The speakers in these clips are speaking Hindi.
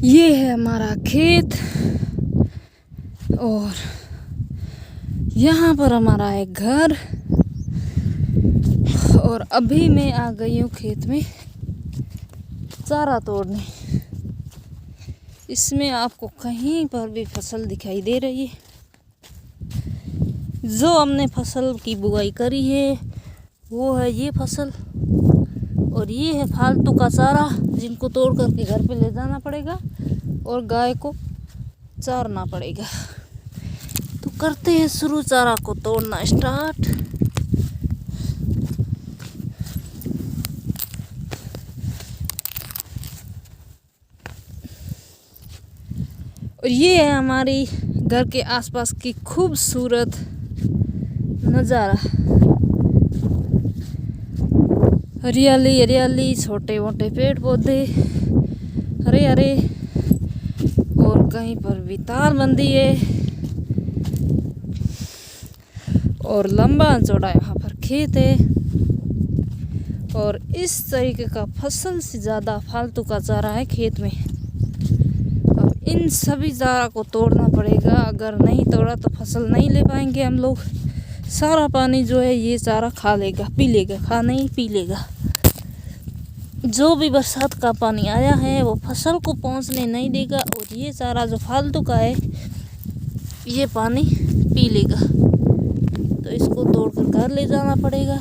ये है हमारा खेत और यहाँ पर हमारा एक घर। और अभी मैं आ गई हूँ खेत में चारा तोड़ने। इसमें आपको कहीं पर भी फसल दिखाई दे रही है। जो हमने फसल की बुआई करी है वो है ये फसल, और ये है फालतू का चारा जिनको तोड़ करके घर पे ले जाना पड़ेगा और गाय को चारना पड़ेगा। तो करते हैं शुरू चारा को तोड़ना स्टार्ट। और ये है हमारी घर के आसपास की खूबसूरत नज़ारा। हरियाली हरियाली, छोटे मोटे पेड़ पौधे हरे हरे, और कहीं पर भी तारबंदी है और लंबा चौड़ा यहाँ पर खेत है। और इस तरीके का फसल से ज़्यादा फालतू का चारा है खेत में। अब इन सभी चारा को तोड़ना पड़ेगा, अगर नहीं तोड़ा तो फसल नहीं ले पाएंगे हम लोग। सारा पानी जो है ये चारा खा लेगा, पी लेगा, खा नहीं पी लेगा। जो भी बरसात का पानी आया है वो फसल को पहुंचने नहीं देगा, और ये चारा जो फालतू का है ये पानी पी लेगा। तो इसको तोड़कर घर ले जाना पड़ेगा।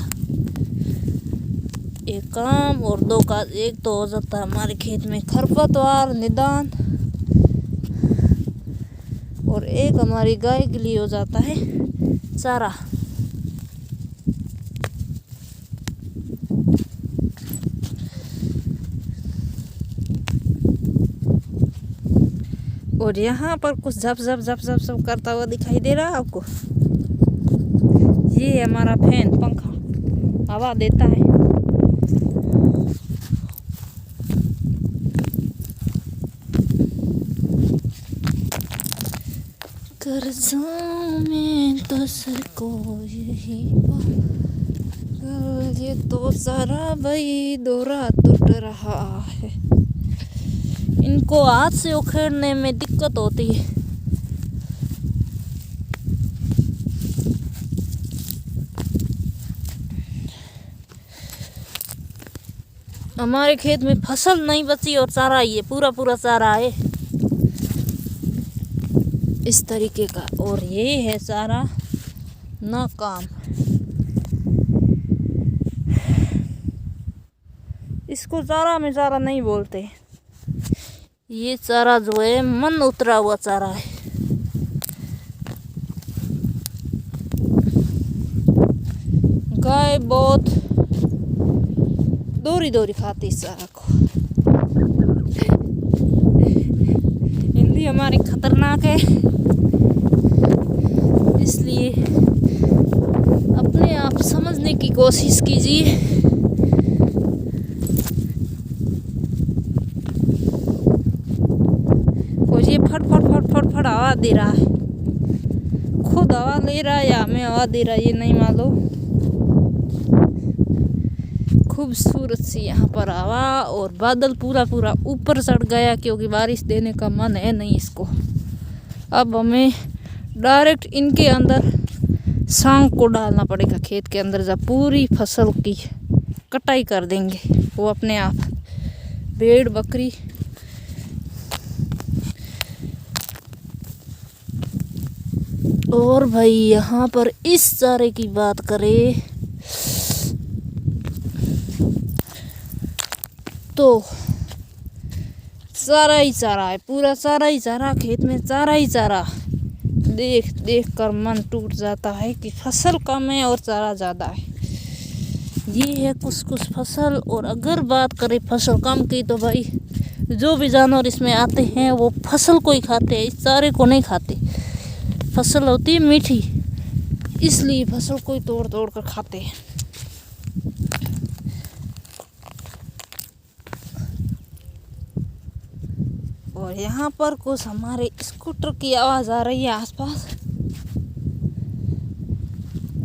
एक काम और दो काज एक तो हो जाता है हमारे खेत में खरपतवार निदान, और एक हमारी गाय के लिए हो जाता है चारा। और यहाँ पर कुछ झप झप झप झप झप करता हुआ दिखाई दे रहा है आपको। ये हमारा फैन पंखा हवा देता है। कर्जों में तो सर को यही ये तो सारा भाई दौरा टूट रहा है। इनको हाथ से उखेड़ने में दिक्कत होती है। हमारे खेत में फसल नहीं बची और चारा ही है, पूरा पूरा चारा है इस तरीके का। और ये है चारा नाकाम। इसको चारा में चारा नहीं बोलते, ये चारा जो है मन उतरा हुआ चारा है। गाय बहुत दोरी दोरी खाती इस चारा को। हिंदी हमारी खतरनाक है, इसलिए अपने आप समझने की कोशिश कीजिए। और ये फट फट फट फट फट हवा दे रहा है, खुद हवा ले रहा है या हमें हवा दे रहा है ये नहीं मालूम। खूबसूरत सी यहाँ पर हवा, और बादल पूरा पूरा ऊपर चढ़ गया क्योंकि बारिश देने का मन है नहीं इसको। अब हमें डायरेक्ट इनके अंदर सांग को डालना पड़ेगा खेत के अंदर, जब पूरी फसल की कटाई कर देंगे वो अपने आप। भेड़ बकरी और भाई यहाँ पर इस चारे की बात करें तो चारा ही चारा है, पूरा चारा ही चारा, खेत में चारा ही चारा। देख देख कर मन टूट जाता है कि फसल कम है और चारा ज़्यादा है। ये है कुछ कुछ फसल। और अगर बात करें फसल कम की तो भाई जो भी जानवर इसमें आते हैं वो फसल को ही खाते हैं, इस चारे को नहीं खाते। फसल होती है मीठी, इसलिए फसल को ही तोड़ तोड़ कर खाते हैं। और यहाँ पर कुछ हमारे स्कूटर की आवाज़ आ रही है आसपास,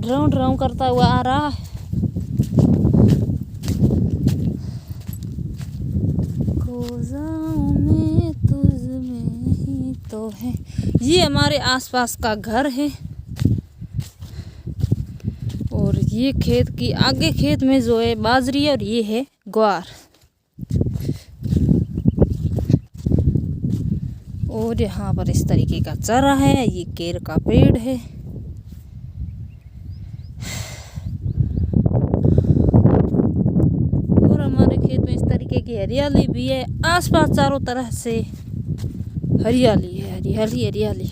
ड्राउ ड्राउ करता हुआ आ रहा है। खो जाऊं मैं तुझ तो है। ये हमारे आसपास का घर है और ये खेत की आगे खेत में जो है बाजरी और ये है ग्वार। और यहाँ पर इस तरीके का चारा है, ये केर का पेड़ है। और हमारे खेत में इस तरीके की हरियाली भी है, आसपास चारों तरह से हरियाली है, हरियाली हरियाली।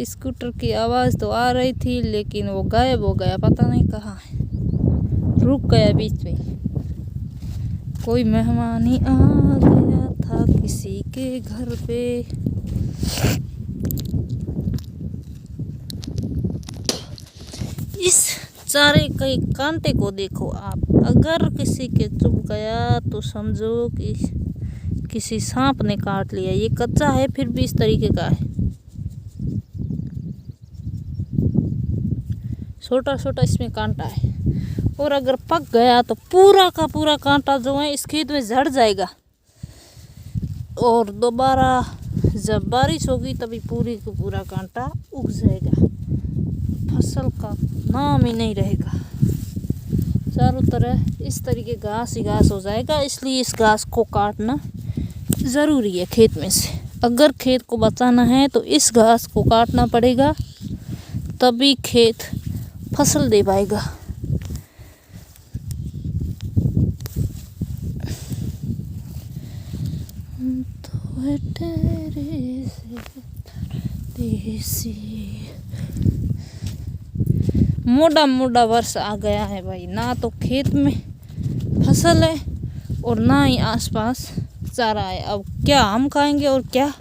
स्कूटर की आवाज़ तो आ रही थी लेकिन वो गायब हो गया, पता नहीं कहाँ है, रुक गया बीच में। कोई मेहमान ही आ गया था किसी के घर पे। इस चारे के कांटे को देखो आप, अगर किसी के चुभ गया तो समझो कि किसी सांप ने काट लिया। ये कच्चा है फिर भी इस तरीके का है, छोटा छोटा इसमें कांटा है। और अगर पक गया तो पूरा का पूरा कांटा जो है इस खेत में झड़ जाएगा और दोबारा जब बारिश होगी तभी पूरी का पूरा कांटा उग जाएगा, फसल का नाम ही नहीं रहेगा। चारों तरह इस तरीके घास ही घास हो जाएगा, इसलिए इस घास को काटना ज़रूरी है खेत में से। अगर खेत को बचाना है तो इस घास को काटना पड़ेगा, तभी खेत फसल दे पाएगा। तो तेरे से परदेसी। मोटा मोटा वर्ष आ गया है भाई, ना तो खेत में फसल है और ना ही आसपास चारा है। अब क्या हम खाएंगे और क्या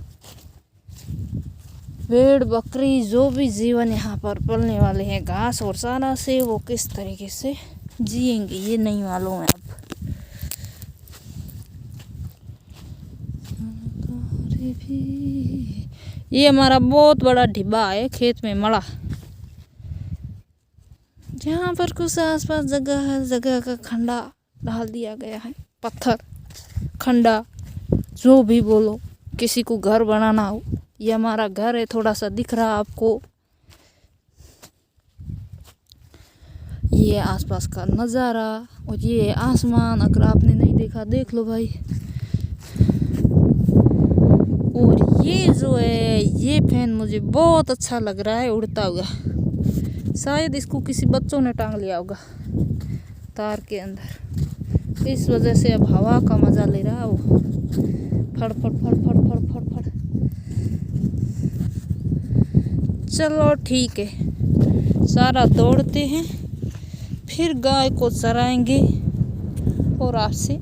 भेड़ बकरी जो भी जीवन यहाँ पर पलने वाले हैं घास और चारा से, वो किस तरीके से जिएंगे ये नहीं मालूम है। अब ये हमारा बहुत बड़ा ढिब्बा है खेत में मड़ा, जहाँ पर कुछ आसपास जगह जगह का खंडा डाल दिया गया है, पत्थर खंडा जो भी बोलो, किसी को घर बनाना हो। ये हमारा घर है, थोड़ा सा दिख रहा आपको। ये आसपास का नज़ारा और ये आसमान, अगर आपने नहीं देखा देख लो भाई। और ये जो है ये फैन मुझे बहुत अच्छा लग रहा है उड़ता हुआ, शायद इसको किसी बच्चों ने टांग लिया होगा तार के अंदर, इस वजह से अब हवा का मज़ा ले रहा है वो, फड़ फड़ फड़ फड़ फड़ फड़ फड़। चलो ठीक है, सारा दौड़ते हैं फिर गाय को चराएंगे और आपसे